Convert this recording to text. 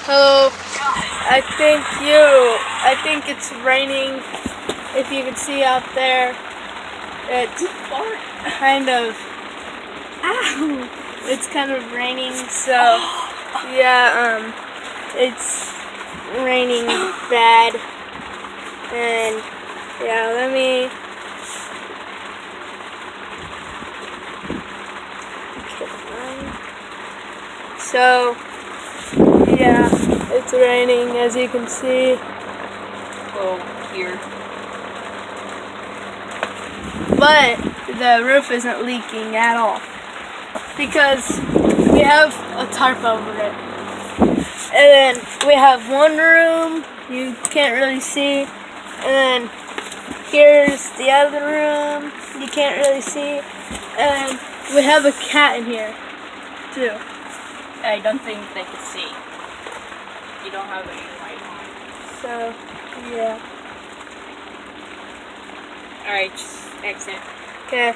Hello. I think it's raining. If you can see out there, it's kind of, it's kind of raining. So, yeah, it's raining bad. And yeah, let me. So, yeah, it's raining as you can see. Well, here. But the roof isn't leaking at all because we have a tarp over it. And then we have one room you can't really see. And then here's the other room you can't really see. And we have a cat in here too. I don't think they can see. You don't have any light on. So, yeah. Alright, just exit. Okay.